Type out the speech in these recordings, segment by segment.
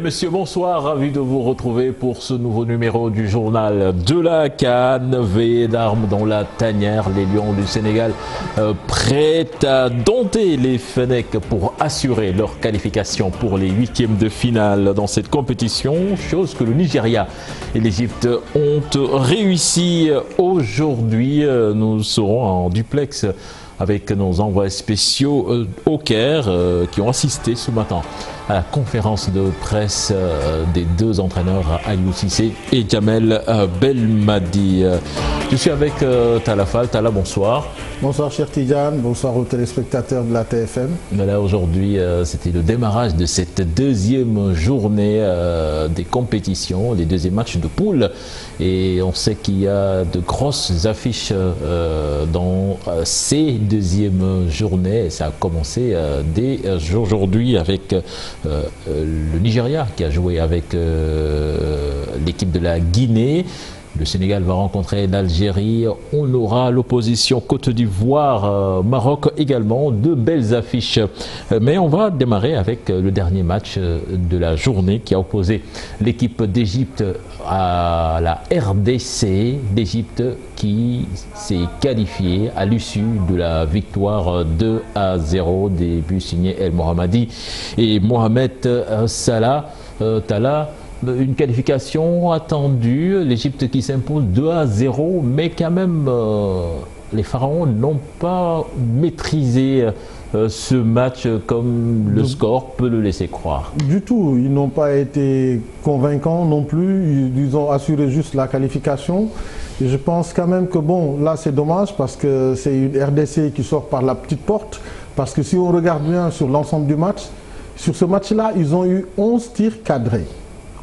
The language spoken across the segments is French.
messieurs, bonsoir, ravi de vous retrouver pour ce nouveau numéro du journal de la CAN. Veillée d'armes dans la tanière, les Lions du Sénégal prêts à dompter les Fennecs pour assurer leur qualification pour les huitièmes de finale dans cette compétition, chose que le Nigeria et l'Égypte ont réussi aujourd'hui. Nous serons en duplex avec nos envoyés spéciaux au Caire qui ont assisté ce matin à la conférence de presse des deux entraîneurs Aliou Cissé et Djamel Belmadi. Je suis avec Talla Fall. Talla, bonsoir. Bonsoir cher Tidjane, bonsoir aux téléspectateurs de la TFM. Là aujourd'hui, c'était le démarrage de cette deuxième journée des compétitions, les deuxièmes matchs de poule. Et on sait qu'il y a de grosses affiches dans ces deuxièmes journées. Et ça a commencé dès aujourd'hui avec le Nigeria qui a joué avec l'équipe de la Guinée. Le Sénégal va rencontrer l'Algérie. On aura l'opposition Côte d'Ivoire, Maroc également. Deux belles affiches. Mais on va démarrer avec le dernier match de la journée qui a opposé l'équipe d'Égypte à la RDC d'Égypte qui s'est qualifiée à l'issue de la victoire 2-0 des buts signés El Mohammadi et Mohamed Salah. Talla, une qualification attendue, l'Égypte qui s'impose 2-0, mais quand même les Pharaons n'ont pas maîtrisé ce match comme le score peut le laisser croire. Du tout, ils n'ont pas été convaincants non plus, ils ont assuré juste la qualification. Et je pense quand même que bon, là c'est dommage parce que c'est une RDC qui sort par la petite porte, parce que si on regarde bien sur l'ensemble du match, sur ce match-là, ils ont eu 11 tirs cadrés.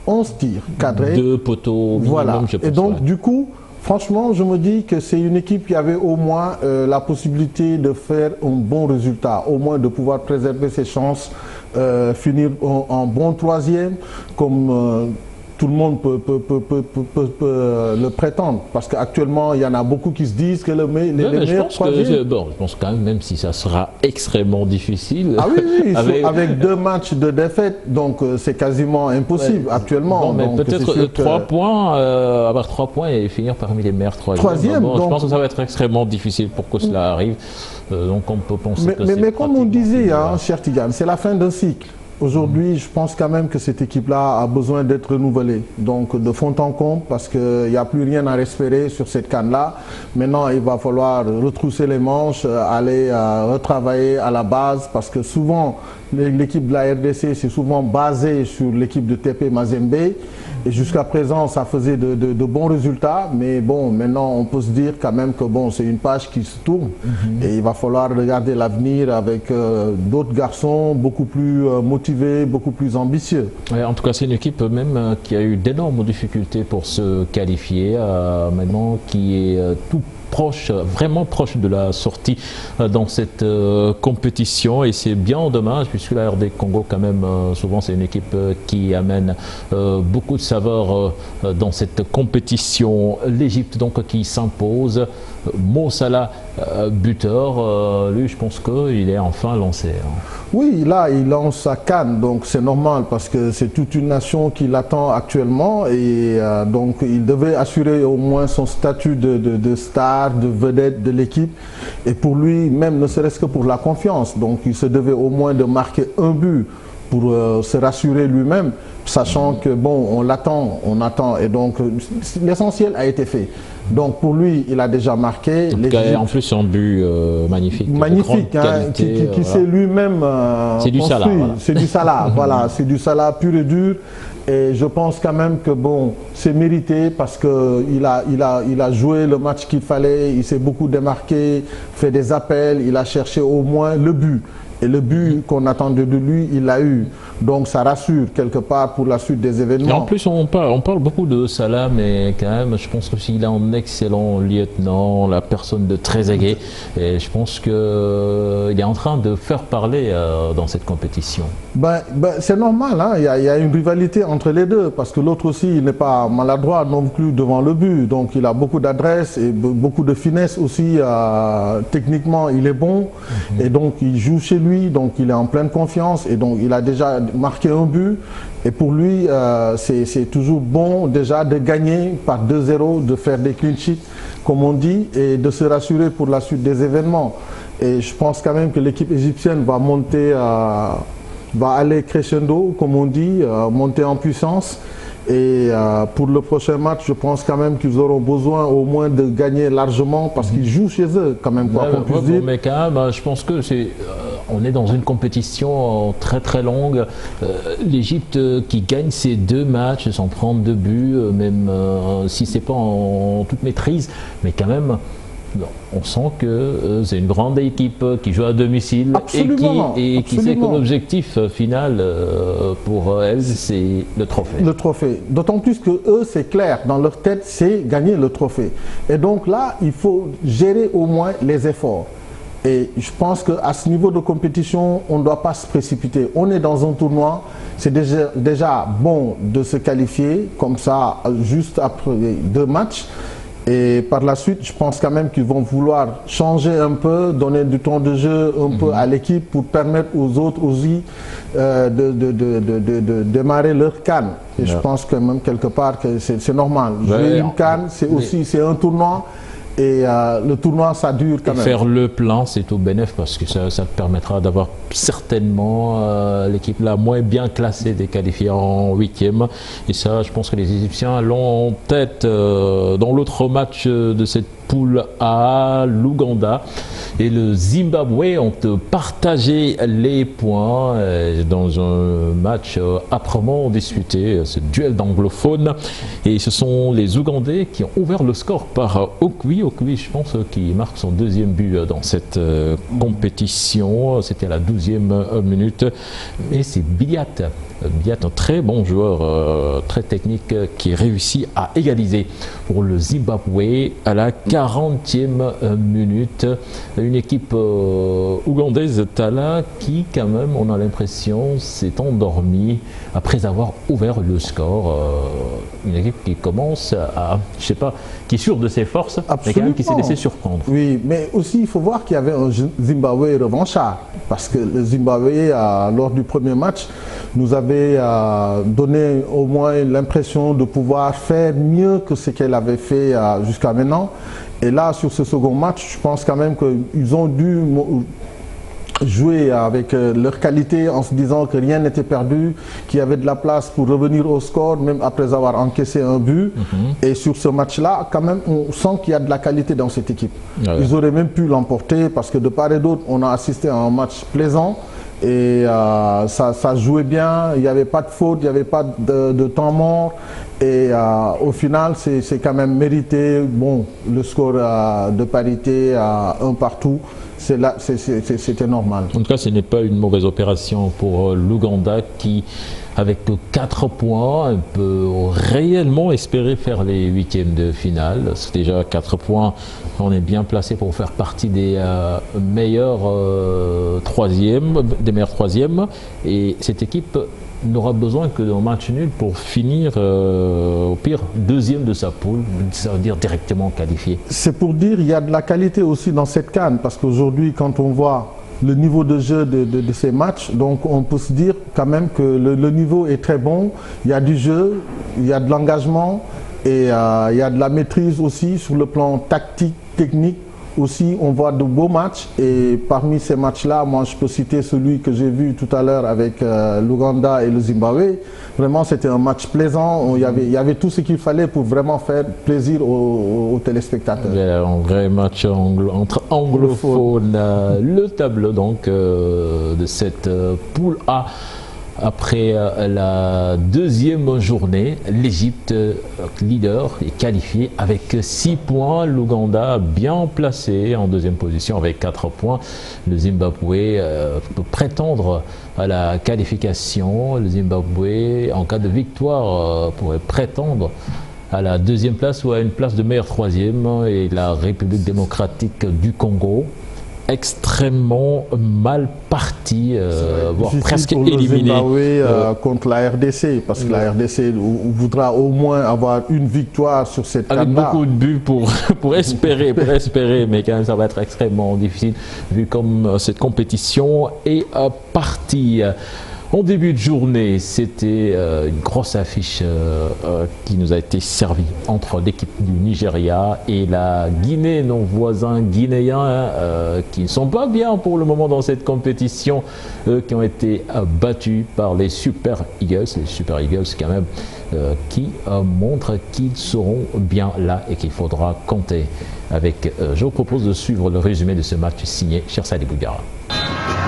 11 tirs cadrés. 2 poteaux minimum, voilà. Je pense. Et donc, du coup, franchement, je me dis que c'est une équipe qui avait au moins la possibilité de faire un bon résultat, au moins de pouvoir préserver ses chances, finir en bon troisième, comme tout le monde peut le prétendre. Parce qu'actuellement, il y en a beaucoup qui se disent que les meilleurs troisièmes... Je pense quand même si ça sera extrêmement difficile. Ah oui, oui, avec 2 matchs de défaite, donc c'est quasiment impossible actuellement. Bon, peut-être 3 points, avoir 3 points et finir parmi les meilleurs troisièmes. Donc, je pense que ça va être extrêmement difficile pour que cela arrive. Donc on peut penser que mais comme on disait, hein, cher Tidjane, c'est la fin d'un cycle. Aujourd'hui, je pense quand même que cette équipe-là a besoin d'être renouvelée, donc de fond en comble, parce qu'il n'y a plus rien à espérer sur cette canne-là. Maintenant, il va falloir retrousser les manches, aller retravailler à la base, parce que souvent, l'équipe de la RDC, c'est souvent basé sur l'équipe de TP Mazembe. Et jusqu'à présent, ça faisait de bons résultats. Mais bon, maintenant, on peut se dire quand même que bon, c'est une page qui se tourne. Et il va falloir regarder l'avenir avec d'autres garçons beaucoup plus motivés, beaucoup plus ambitieux. Ouais, en tout cas, c'est une équipe même qui a eu d'énormes difficultés pour se qualifier. Maintenant, qui est tout proche, vraiment proche de la sortie dans cette compétition, et c'est bien dommage puisque la RD Congo quand même souvent c'est une équipe qui amène beaucoup de saveur dans cette compétition. L'Égypte donc qui s'impose, Mo Salah buteur, lui je pense qu'il est enfin lancé. Oui, là il lance sa canne, donc c'est normal parce que c'est toute une nation qui l'attend actuellement, et donc il devait assurer au moins son statut de star, de vedette de l'équipe, et pour lui même ne serait-ce que pour la confiance, donc il se devait au moins de marquer un but pour se rassurer lui-même, sachant que bon, on l'attend, on attend, et donc l'essentiel a été fait. Donc pour lui, il a déjà marqué. En plus, un but magnifique. Magnifique, hein, qui s'est lui-même c'est du Salah. Voilà. C'est du Salah, voilà, c'est du Salah pur et dur. Et je pense quand même que bon, c'est mérité parce qu'il a joué le match qu'il fallait, il s'est beaucoup démarqué, fait des appels, il a cherché au moins le but. Et le but qu'on attendait de lui, il l'a eu. Donc ça rassure quelque part pour la suite des événements. Et en plus, on parle beaucoup de Salah, mais quand même, je pense qu'il a un excellent lieutenant, la personne de Trezeguet. Et je pense qu'il est en train de faire parler dans cette compétition. C'est normal, hein. Il y a une rivalité entre les deux, parce que l'autre aussi, il n'est pas maladroit non plus devant le but. Donc il a beaucoup d'adresse et beaucoup de finesse aussi. Techniquement, il est bon. Et donc il joue chez lui. lui, donc il est en pleine confiance et donc il a déjà marqué un but. Et pour lui, c'est toujours bon déjà de gagner par 2-0, de faire des clean sheets, comme on dit, et de se rassurer pour la suite des événements. Et je pense quand même que l'équipe égyptienne va monter, va aller crescendo, comme on dit, monter en puissance. Et pour le prochain match, je pense quand même qu'ils auront besoin au moins de gagner largement parce qu'ils jouent chez eux quand même, quoi qu'on puisse dire. Mais quand même, je pense que on est dans une compétition très très longue. L'Égypte qui gagne ses 2 matchs sans prendre de but, même si c'est pas en toute maîtrise, mais quand même. On sent que c'est une grande équipe qui joue à domicile et qui sait que l'objectif final pour elle, c'est le trophée. Le trophée. D'autant plus que eux, c'est clair, dans leur tête, c'est gagner le trophée. Et donc là, il faut gérer au moins les efforts. Et je pense qu'à ce niveau de compétition, on ne doit pas se précipiter. On est dans un tournoi, c'est déjà bon de se qualifier comme ça, juste après 2 matchs. Et par la suite, je pense quand même qu'ils vont vouloir changer un peu, donner du temps de jeu un peu à l'équipe pour permettre aux autres aussi de démarrer leur CAN. Et je pense que même quelque part que c'est normal. Jouer une CAN, c'est un tournoi. Et le tournoi, ça dure quand même. Faire le plan, c'est au bénéfice parce que ça te permettra d'avoir certainement l'équipe la moins bien classée des qualifiés en 8e. Et ça, je pense que les Égyptiens l'ont en tête dans l'autre match de cette poule A, l'Ouganda et le Zimbabwe ont partagé les points dans un match âprement disputé, ce duel d'anglophones. Et ce sont les Ougandais qui ont ouvert le score par Okwi. Okwi, je pense, qui marque son 2e but dans cette compétition. C'était à la 12e minute. Et c'est Biliat, un très bon joueur, très technique, qui réussit à égaliser pour le Zimbabwe à la 40e minute. Une équipe ougandaise, Tala, qui quand même, on a l'impression, s'est endormie après avoir ouvert le score. Une équipe qui commence à, je sais pas, qui est sûre de ses forces, mais quand même qui s'est laissé surprendre. Oui, mais aussi il faut voir qu'il y avait un Zimbabwe revanchard, parce que le Zimbabwe, lors du premier match, nous avait donné au moins l'impression de pouvoir faire mieux que ce qu'elle avait fait jusqu'à maintenant. Et là, sur ce second match, je pense quand même qu'ils ont dû jouer avec leur qualité en se disant que rien n'était perdu, qu'il y avait de la place pour revenir au score, même après avoir encaissé un but. Et sur ce match-là, quand même, on sent qu'il y a de la qualité dans cette équipe. Ils auraient même pu l'emporter parce que de part et d'autre, on a assisté à un match plaisant. Et ça jouait bien, il n'y avait pas de faute, il n'y avait pas de temps mort. Et au final, c'est quand même mérité. Bon, le score de parité à 1 partout, c'était normal. En tout cas, ce n'est pas une mauvaise opération pour l'Ouganda qui, avec 4 points, peut réellement espérer faire les 8e de finale. C'est déjà 4 points, on est bien placé pour faire partie des meilleurs 3e. Et cette équipe n'aura besoin que d'un match nul pour finir au pire 2e de sa poule, ça veut dire directement qualifié. C'est pour dire qu'il y a de la qualité aussi dans cette CAN, parce qu'aujourd'hui quand on voit le niveau de jeu de ces matchs, donc on peut se dire quand même que le niveau est très bon, il y a du jeu, il y a de l'engagement et il y a de la maîtrise aussi sur le plan tactique, technique. Aussi, on voit de beaux matchs et parmi ces matchs-là, moi je peux citer celui que j'ai vu tout à l'heure avec l'Ouganda et le Zimbabwe. Vraiment, c'était un match plaisant. Il y avait tout ce qu'il fallait pour vraiment faire plaisir aux téléspectateurs. Un vrai match entre anglophones. Le tableau donc de cette poule A. Après la 2e journée, l'Égypte, leader, est qualifiée avec 6 points. L'Ouganda bien placé en 2e position avec 4 points. Le Zimbabwe peut prétendre à la qualification. Le Zimbabwe, en cas de victoire, pourrait prétendre à la 2e place ou à une place de meilleur 3e. Et la République démocratique du Congo extrêmement mal parti, voire presque pour éliminé. Le Zimbabwe, contre la RDC, parce que la RDC voudra au moins avoir une victoire sur cette CAN-là. Avec beaucoup de buts pour espérer, mais quand même ça va être extrêmement difficile vu comme cette compétition est partie. En début de journée, c'était une grosse affiche qui nous a été servie entre l'équipe du Nigeria et la Guinée, nos voisins guinéens qui ne sont pas bien pour le moment dans cette compétition, qui ont été battus par les Super Eagles quand même, qui montrent qu'ils seront bien là et qu'il faudra compter avec. Je vous propose de suivre le résumé de ce match signé Chersali Bougara.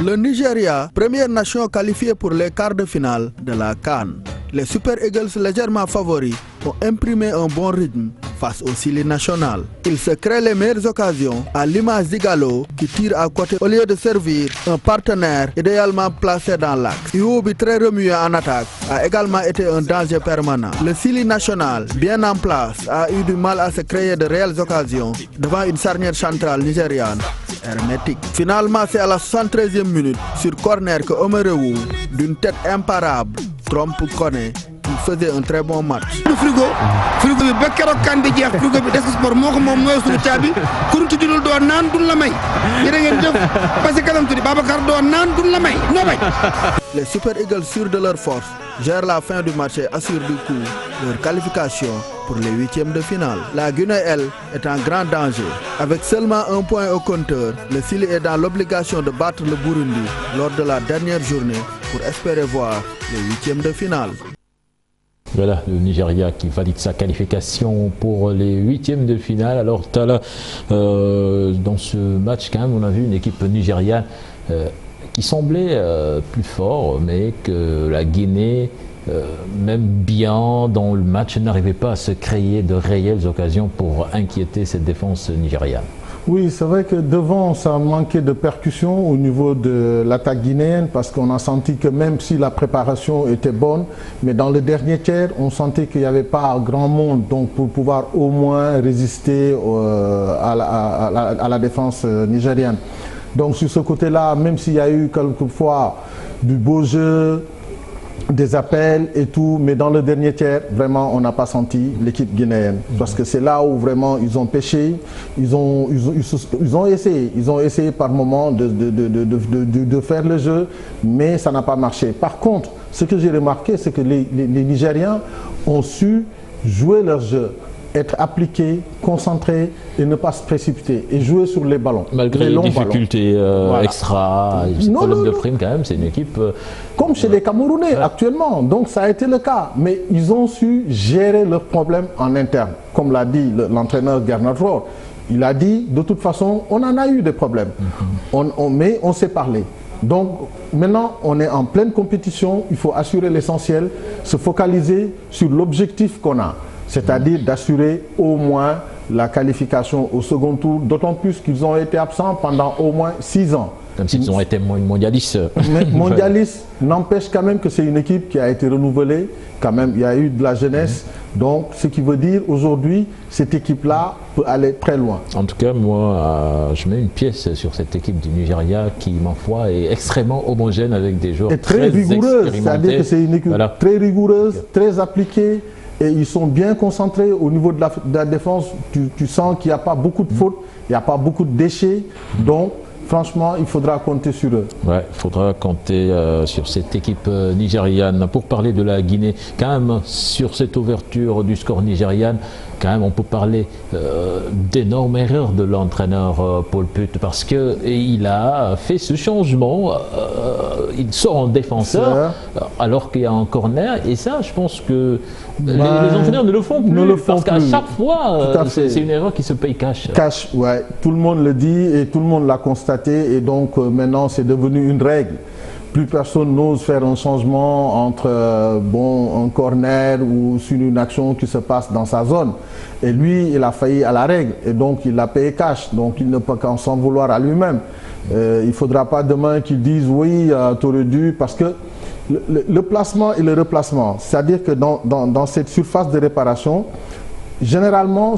Le Nigeria, première nation qualifiée pour les quarts de finale de la CAN. Les Super Eagles légèrement favoris ont imprimé un bon rythme face au Sili national. Ils se créent les meilleures occasions à l'image d'Igalo qui tire à côté au lieu de servir un partenaire idéalement placé dans l'axe. Iwobi, très remué en attaque, a également été un danger permanent. Le Sili national, bien en place, a eu du mal à se créer de réelles occasions devant une charnière centrale nigériane hermétique. Finalement, c'est à la 73e minute, sur corner, que Omerewu, d'une tête imparable, trompe Koné. Il faisait un très bon match. Le frigo bi ba keroog kan bi jeex frigo bi des sport moo ko moom mooy suñu caabi kurum tuddi loolu doo naan duñ la may yéen a ngeen jëf parce que kanam tuddi Babacar doo naan duñ la may ñoo bay. Les Super Eagles, sûrs de leur force, gèrent la fin du match et assurent du coup leur qualification pour les huitièmes de finale. La Guinée, elle, est en grand danger. Avec seulement un point au compteur, le Sili est dans l'obligation de battre le Burundi lors de la dernière journée pour espérer voir les huitièmes de finale. Voilà, le Nigeria qui valide sa qualification pour les huitièmes de finale. Alors tout à l'heure, dans ce match, quand même, on a vu une équipe nigériane qui semblait plus fort, mais que la Guinée, même bien dans le match, n'arrivait pas à se créer de réelles occasions pour inquiéter cette défense nigériane. Oui, c'est vrai que devant, ça manquait de percussion au niveau de l'attaque guinéenne parce qu'on a senti que même si la préparation était bonne, mais dans le dernier tiers, on sentait qu'il n'y avait pas grand monde donc pour pouvoir au moins résister à la défense nigérienne. Donc sur ce côté-là, même s'il y a eu quelquefois du beau jeu, des appels et tout, mais dans le dernier tiers, vraiment, on n'a pas senti l'équipe guinéenne. Parce que c'est là où vraiment ils ont pêché, ils ont essayé par moments de faire le jeu, mais ça n'a pas marché. Par contre, ce que j'ai remarqué, c'est que les Nigériens ont su jouer leur jeu, être appliqués, concentrés et ne pas se précipiter et jouer sur les ballons. Malgré les difficultés extra, les problèmes de prime quand même, c'est une équipe... Comme chez les Camerounais actuellement, donc ça a été le cas. Mais ils ont su gérer leurs problèmes en interne. Comme l'a dit l'entraîneur Gernot Rohr, il a dit, de toute façon, on en a eu des problèmes, mais on s'est parlé. Donc maintenant, on est en pleine compétition, il faut assurer l'essentiel, se focaliser sur l'objectif qu'on a. C'est-à-dire d'assurer au moins la qualification au second tour, d'autant plus qu'ils ont été absents pendant au moins 6 ans. Comme s'ils ont été mondialistes. Mais mondialistes n'empêche quand même que c'est une équipe qui a été renouvelée, quand même il y a eu de la jeunesse. Donc ce qui veut dire aujourd'hui, cette équipe-là peut aller très loin. En tout cas, moi, je mets une pièce sur cette équipe du Nigeria qui, ma foi, est extrêmement homogène avec des joueurs très rigoureuse. C'est-à-dire que c'est une équipe très rigoureuse, très appliquée. Et ils sont bien concentrés au niveau de la défense. Tu sens qu'il n'y a pas beaucoup de fautes, il n'y a pas beaucoup de déchets. Donc, franchement, il faudra compter sur eux. Ouais, il faudra compter sur cette équipe nigériane. Pour parler de la Guinée, quand même, sur cette ouverture du score nigériane, quand même, on peut parler d'énormes erreurs de l'entraîneur Paul Put parce qu'il a fait ce changement. Il sort en défenseur alors qu'il y a un corner. Et ça, je pense que les entraîneurs ne le font plus parce qu'à chaque fois, c'est une erreur qui se paye cash. Cash, ouais. Tout le monde le dit et tout le monde l'a constaté. Et donc maintenant, c'est devenu une règle. Plus personne n'ose faire un changement entre un corner ou sur une action qui se passe dans sa zone. Et lui, il a failli à la règle et donc il l'a payé cash. Donc il ne peut qu'en s'en vouloir à lui-même. Il ne faudra pas demain qu'il dise oui, tu aurais dû, parce que le placement et le replacement, c'est-à-dire que dans cette surface de réparation, généralement,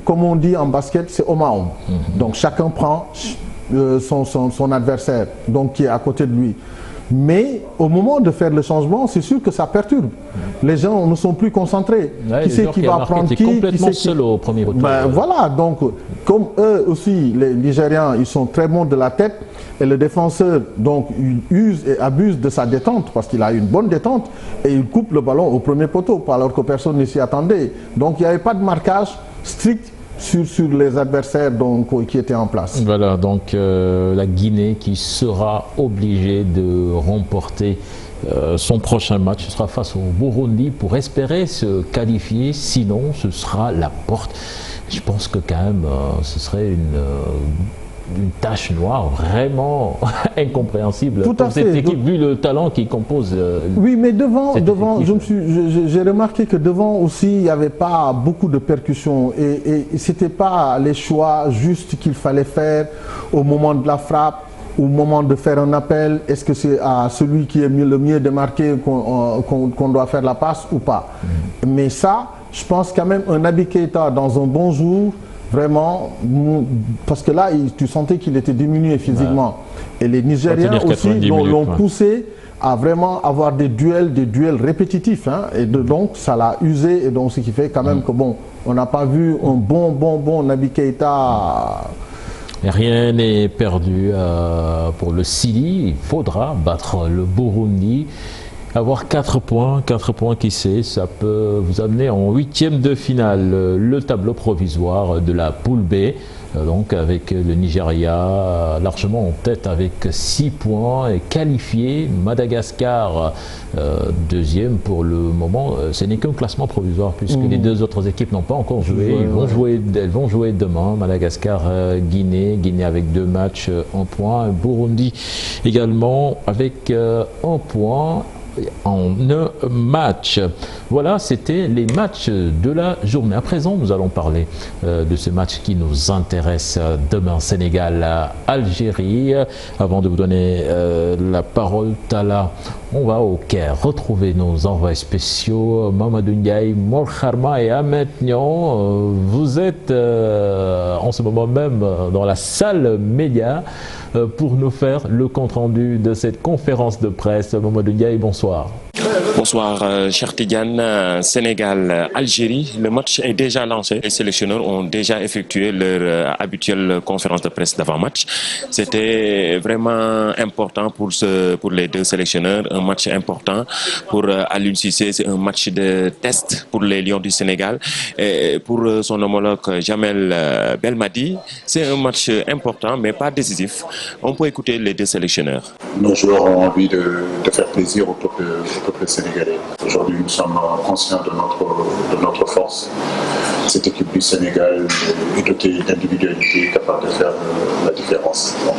comme on dit en basket, c'est homme à homme. Donc chacun prend son adversaire, donc qui est à côté de lui. Mais au moment de faire le changement, c'est sûr que ça perturbe. Les gens ne sont plus concentrés. Ouais, qui c'est qui va prendre qui? Complètement seul au premier retour. Voilà, donc comme eux aussi, les Nigérians, ils sont très bons de la tête. Et le défenseur, donc, il use et abuse de sa détente parce qu'il a une bonne détente et il coupe le ballon au premier poteau alors que personne ne s'y attendait. Donc il n'y avait pas de marquage strict sur les adversaires qui étaient en place. Voilà, donc la Guinée qui sera obligée de remporter son prochain match. Ce sera face au Burundi pour espérer se qualifier. Sinon, ce sera la porte. Je pense que quand même, ce serait une tache noire vraiment incompréhensible pour cette équipe, vu le talent qui compose. Oui, mais devant j'ai remarqué que devant aussi, il n'y avait pas beaucoup de percussions et ce n'était pas les choix justes qu'il fallait faire au moment de la frappe, au moment de faire un appel. Est-ce que c'est à celui qui est le mieux démarqué qu'on doit faire la passe ou pas? Mais ça, je pense quand même un Naby Keïta dans un bon jour, vraiment, parce que là, tu sentais qu'il était diminué physiquement. Ouais. Et les Nigériens aussi l'ont poussé à vraiment avoir des duels répétitifs. Hein, et donc, ça l'a usé. Et donc, ce qui fait quand même que, bon, on n'a pas vu un bon Naby Keïta. Rien n'est perdu pour le Sili. Il faudra battre le Burundi. Avoir 4 points, qui sait, ça peut vous amener en 8e de finale. Le tableau provisoire de la poule B, donc avec le Nigeria largement en tête avec 6 points et qualifié. Madagascar deuxième pour le moment. Ce n'est qu'un classement provisoire puisque les deux autres équipes n'ont pas encore joué. Elles vont jouer demain. Madagascar, Guinée avec 2 matchs, 1 point. Burundi également avec 1 point. En un match. Voilà, c'était les matchs de la journée. À présent, nous allons parler de ce match qui nous intéresse demain, Sénégal-Algérie. Avant de vous donner la parole, Tala, on va au Caire retrouver nos envoyés spéciaux, Mamadou Ndiaye, Mor Kharma et Ahmed Niang. Vous êtes en ce moment même dans la salle média pour nous faire le compte-rendu de cette conférence de presse. Mamadou Ndiaye, bonsoir. Bonsoir, cher Tidiane. Sénégal-Algérie, le match est déjà lancé. Les sélectionneurs ont déjà effectué leur habituelle conférence de presse d'avant-match. C'était vraiment important pour les deux sélectionneurs, un match important pour Aliou Cissé, c'est un match de test pour les Lions du Sénégal. Et pour son homologue Jamel Belmadi, c'est un match important mais pas décisif. On peut écouter les deux sélectionneurs. Nos joueurs ont envie de faire plaisir au peuple sénégalais. Aujourd'hui, nous sommes conscients de notre force. Cette équipe du Sénégal est dotée d'individualités capables de faire la différence. Donc,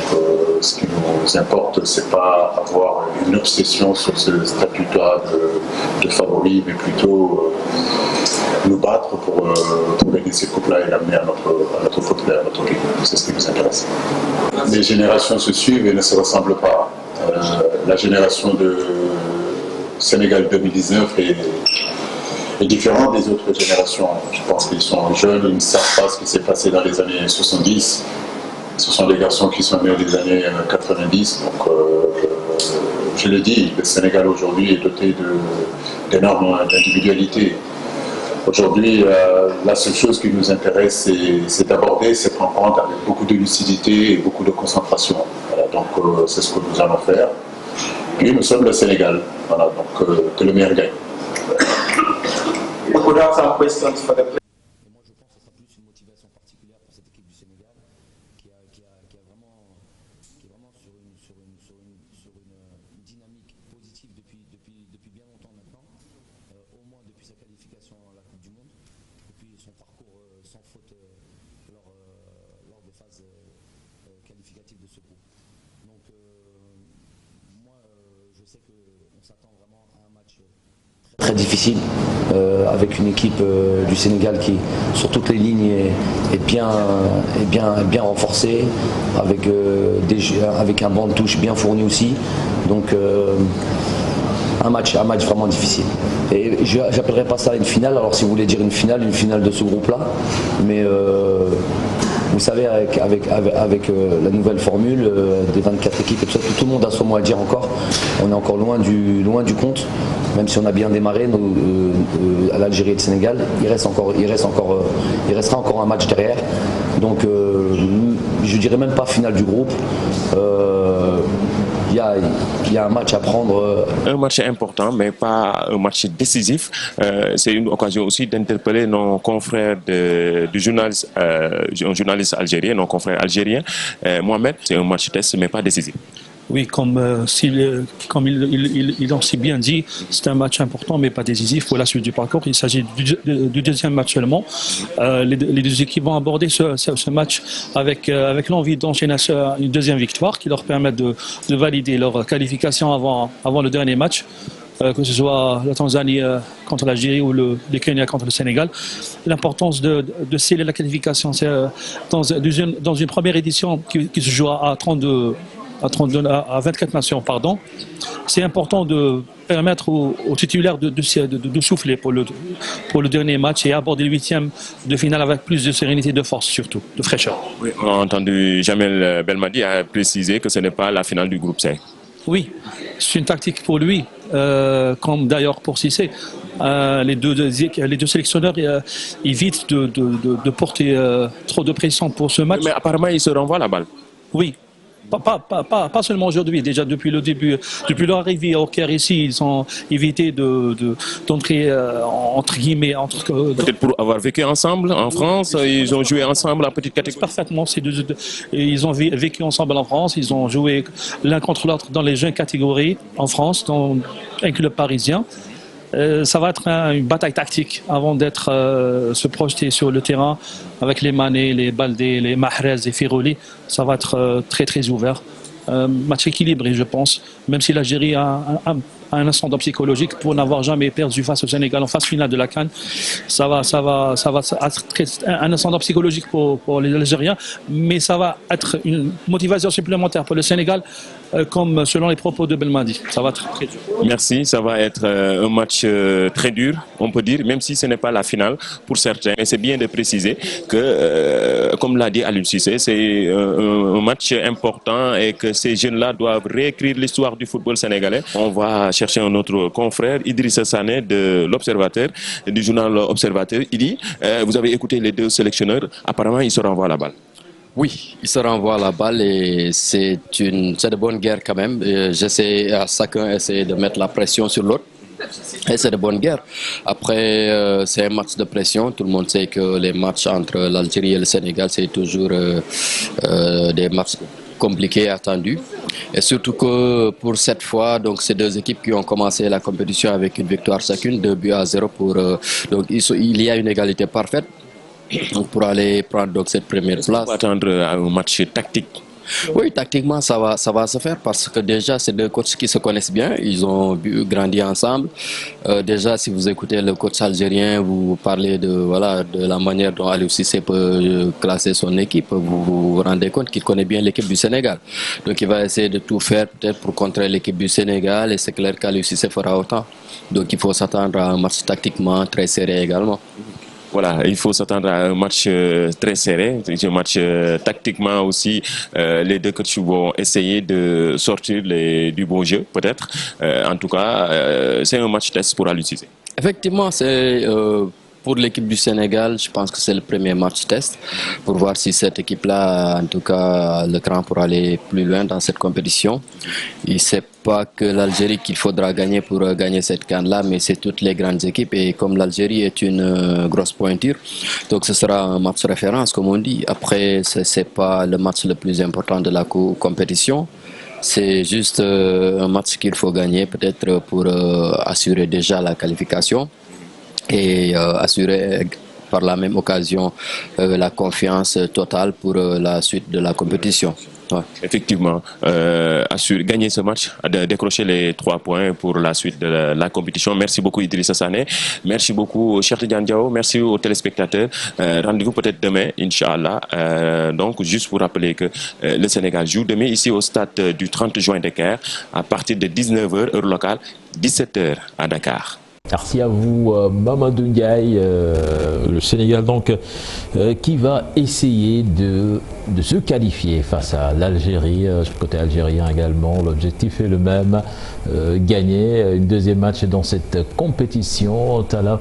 ce qui nous importe, c'est pas avoir une obsession sur ce statut-là de favori, mais plutôt nous battre pour gagner ces coupes-là et l'amener à notre fauteuil, à notre rythme. C'est ce qui nous intéresse. Les générations se suivent et ne se ressemblent pas. La génération de Sénégal 2019 est différente des autres générations. Je pense qu'ils sont jeunes, ils ne savent pas ce qui s'est passé dans les années 70. Ce sont des garçons qui sont nés des années 90. Donc, je le dis, le Sénégal aujourd'hui est doté d'énormes individualités. Aujourd'hui, la seule chose qui nous intéresse, c'est d'aborder cette rencontre avec beaucoup de lucidité et beaucoup de concentration. Voilà, donc, c'est ce que nous allons faire. Et nous sommes le Sénégal. Voilà, donc que le meilleur gagne. Très difficile, avec une équipe du Sénégal qui, sur toutes les lignes, est bien renforcée, avec un banc de touche bien fourni aussi. Donc, un match vraiment difficile. Et j'appellerais pas ça une finale. Alors, si vous voulez dire une finale de ce groupe-là, mais vous savez, avec la nouvelle formule des 24 équipes et tout ça, tout le monde a son mot à dire encore. On est encore loin du compte, même si on a bien démarré à l'Algérie et le Sénégal. Il restera encore un match derrière. Donc, je dirais même pas finale du groupe. Il y a un match à prendre. Un match important, mais pas un match décisif. C'est une occasion aussi d'interpeller nos confrères du journaliste, un journaliste algérien, nos confrères algériens. Mohamed, c'est un match test, mais pas décisif. Oui, comme il a si bien dit, c'est un match important mais pas décisif pour la suite du parcours. Il s'agit du deuxième match seulement. Les deux équipes vont aborder ce match avec l'envie d'enchaîner une deuxième victoire qui leur permet de valider leur qualification avant le dernier match. Que ce soit la Tanzanie contre l'Algérie ou le Kenya contre le Sénégal. L'importance de sceller la qualification, c'est dans une première édition qui se joue à 24 nations, pardon. C'est important de permettre aux titulaires de souffler pour le dernier match et aborder le 8e de finale avec plus de sérénité, de force surtout, de fraîcheur. Oui, on a entendu Jamel Belmadi a précisé que ce n'est pas la finale du groupe C. Oui, c'est une tactique pour lui, comme d'ailleurs pour Cissé. Les deux sélectionneurs évitent de porter trop de pression pour ce match. Mais apparemment, ils se renvoient la balle. Oui. Pas seulement aujourd'hui, déjà depuis le début, depuis leur arrivée au Caire ici, ils ont évité d'entrer entre guillemets. Peut-être pour avoir vécu ensemble en France, ils ont joué ensemble en petite catégorie. Parfaitement, ils ont vécu ensemble en France, ils ont joué l'un contre l'autre dans les jeunes catégories en France, dans un club parisien. Ça va être une bataille tactique avant d'être se projeter sur le terrain avec les Mané, les Baldé, les Mahrez et Firoli. Ça va être très très ouvert. Match équilibré, je pense, même si l'Algérie a un ascendant psychologique pour n'avoir jamais perdu face au Sénégal en phase finale de la CAN. Ça va être un ascendant psychologique pour les Algériens, mais ça va être une motivation supplémentaire pour le Sénégal, comme selon les propos de Belmadi. Ça va être très dur. Merci, ça va être un match très dur, on peut dire, même si ce n'est pas la finale pour certains. Mais c'est bien de préciser que, comme l'a dit Aliou Cissé, c'est un match important et que ces jeunes-là doivent réécrire l'histoire du football sénégalais. On va chercher un autre confrère, Idrissa Sané de l'Observateur, du journal Observateur. Il dit, vous avez écouté les deux sélectionneurs, apparemment ils se renvoient la balle. Oui, ils se renvoient la balle et c'est de bonne guerre quand même. J'essaie à chacun essayer de mettre la pression sur l'autre. Et c'est de bonne guerre. Après, c'est un match de pression. Tout le monde sait que les matchs entre l'Algérie et le Sénégal, c'est toujours des matchs compliqués et attendus. Et surtout que pour cette fois, donc ces deux équipes qui ont commencé la compétition avec une victoire chacune, 2-0 donc il y a une égalité parfaite pour aller prendre donc cette première place. On va attendre un match tactique. Oui, tactiquement, ça va se faire parce que déjà, c'est deux coachs qui se connaissent bien. Ils ont grandi ensemble. Déjà, si vous écoutez le coach algérien, vous parlez de la manière dont Aliou Cissé peut classer son équipe. Vous vous rendez compte qu'il connaît bien l'équipe du Sénégal. Donc, il va essayer de tout faire peut-être pour contrer l'équipe du Sénégal. Et c'est clair qu'Aliou Cissé fera autant. Donc, il faut s'attendre à un match tactiquement très serré également. Voilà, il faut s'attendre à un match très serré, un match tactiquement aussi. Les deux coachs vont essayer de sortir du bon jeu, peut-être. En tout cas, c'est un match test pour Aliou Cissé. Effectivement, c'est pour l'équipe du Sénégal, je pense que c'est le premier match test pour voir si cette équipe-là, en tout cas, a le cran pour aller plus loin dans cette compétition. Il sait pas que l'Algérie qu'il faudra gagner pour gagner cette CAN-là, mais c'est toutes les grandes équipes et comme l'Algérie est une grosse pointure, donc ce sera un match référence comme on dit. Après, c'est pas le match le plus important de la compétition. C'est juste un match qu'il faut gagner peut-être pour assurer déjà la qualification et assurer par la même occasion la confiance totale pour la suite de la compétition. Ouais. Effectivement, gagner ce match, décrocher les 3 points pour la suite de la compétition. Merci beaucoup Idrissa Sané, merci beaucoup Cheikh Tidiane Diao, merci aux téléspectateurs. Rendez-vous peut-être demain, Inch'Allah. Donc juste pour rappeler que le Sénégal joue demain ici au stade du 30 juin de Caire à partir de 19h heure locale, 17h à Dakar. Merci à vous, Mamadou Ndiaye. Le Sénégal donc qui va essayer de se qualifier face à l'Algérie. Côté algérien également, l'objectif est le même, gagner une deuxième match dans cette compétition. Tala,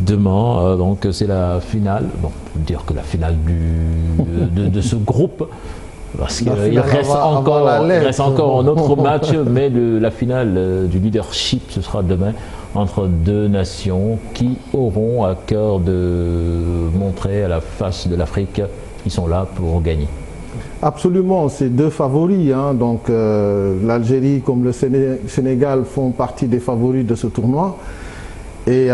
demain, donc c'est la finale. Bon, on peut dire que la finale de ce groupe. Parce qu'il reste encore un autre match, mais la finale du leadership, ce sera demain entre deux nations qui auront à cœur de montrer à la face de l'Afrique qu'ils sont là pour gagner. Absolument, c'est deux favoris. Hein. Donc l'Algérie comme le Sénégal font partie des favoris de ce tournoi. Et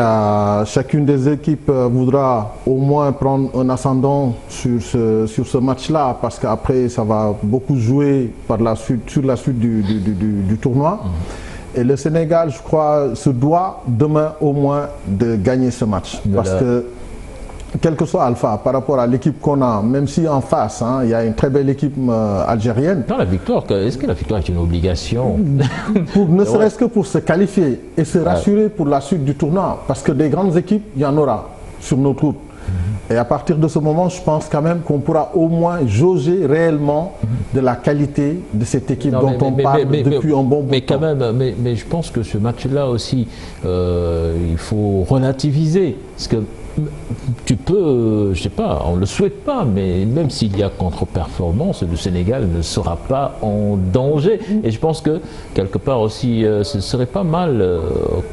chacune des équipes voudra au moins prendre un ascendant sur ce match-là, parce qu'après ça va beaucoup jouer sur la suite du tournoi. Et le Sénégal, je crois, se doit demain au moins de gagner ce match. Parce que, quel que soit Alpha, par rapport à l'équipe qu'on a, même si en face, hein, il y a une très belle équipe algérienne. Non, la victoire, est-ce que la victoire est une obligation? Ne serait-ce que pour se qualifier et se rassurer pour la suite du tournoi. Parce que des grandes équipes, il y en aura sur notre route. Et à partir de ce moment, je pense quand même qu'on pourra au moins jauger réellement de la qualité de cette équipe dont on parle depuis un bon bout de temps. Mais je pense que ce match-là aussi, il faut relativiser. Parce que tu peux, je sais pas, on ne le souhaite pas, mais même s'il y a contre-performance, le Sénégal ne sera pas en danger. Et je pense que quelque part aussi, ce serait pas mal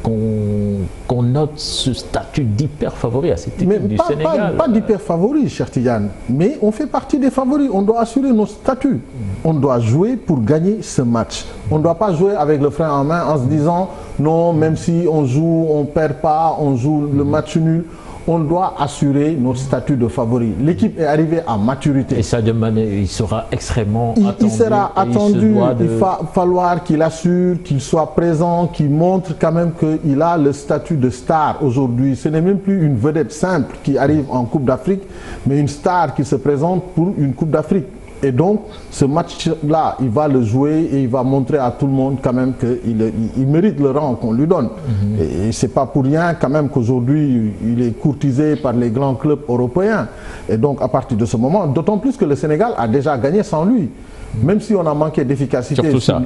qu'on note ce statut d'hyper-favori à cette équipe du Sénégal. Pas d'hyper-favori, cher Tidiane, mais on fait partie des favoris. On doit assurer nos statuts. On doit jouer pour gagner ce match. On ne doit pas jouer avec le frein en main en se disant non, même si on joue, on ne perd pas, on joue le match nul. On doit assurer notre statut de favori. L'équipe est arrivée à maturité. Et Sadio Mané, il sera extrêmement attendu. Il sera attendu. Il va falloir qu'il assure, qu'il soit présent, qu'il montre quand même qu'il a le statut de star aujourd'hui. Ce n'est même plus une vedette simple qui arrive en Coupe d'Afrique, mais une star qui se présente pour une Coupe d'Afrique. Et donc, ce match-là, il va le jouer et il va montrer à tout le monde quand même qu'il mérite le rang qu'on lui donne. Et c'est pas pour rien quand même qu'aujourd'hui, il est courtisé par les grands clubs européens. Et donc, à partir de ce moment, d'autant plus que le Sénégal a déjà gagné sans lui. Même si on a manqué d'efficacité sur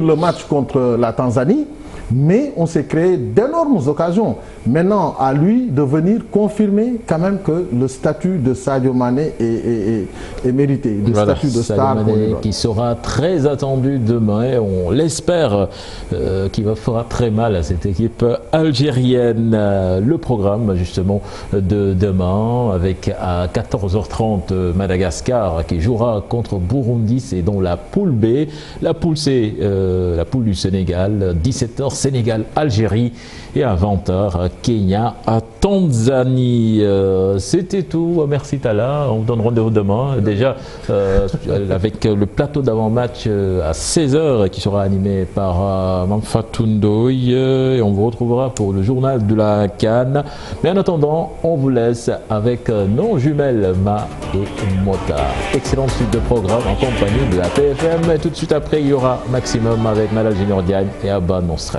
le match contre la Tanzanie, mais on s'est créé d'énormes occasions. Maintenant, à lui de venir confirmer quand même que le statut de Sadio Mané est mérité. Le statut de star qui sera très attendu demain. Et on l'espère qu'il fera très mal à cette équipe algérienne. Le programme justement de demain avec à 14h30 Madagascar qui jouera contre Burundi. C'est dans la poule B. La poule C, la poule du Sénégal, 17h. Sénégal-Algérie et à 20h Kenya à Tanzanie. C'était tout. Merci Tala. On vous donne rendez-vous demain. Déjà avec le plateau d'avant-match à 16h qui sera animé par Mamfatou Ndoye. Et on vous retrouvera pour le journal de la CAN. Mais en attendant, on vous laisse avec nos jumelles Ma et Mota. Excellente suite de programme en compagnie de la TFM. Et tout de suite après, il y aura Maximum avec Malal Junior Diagne et Abba Nostra.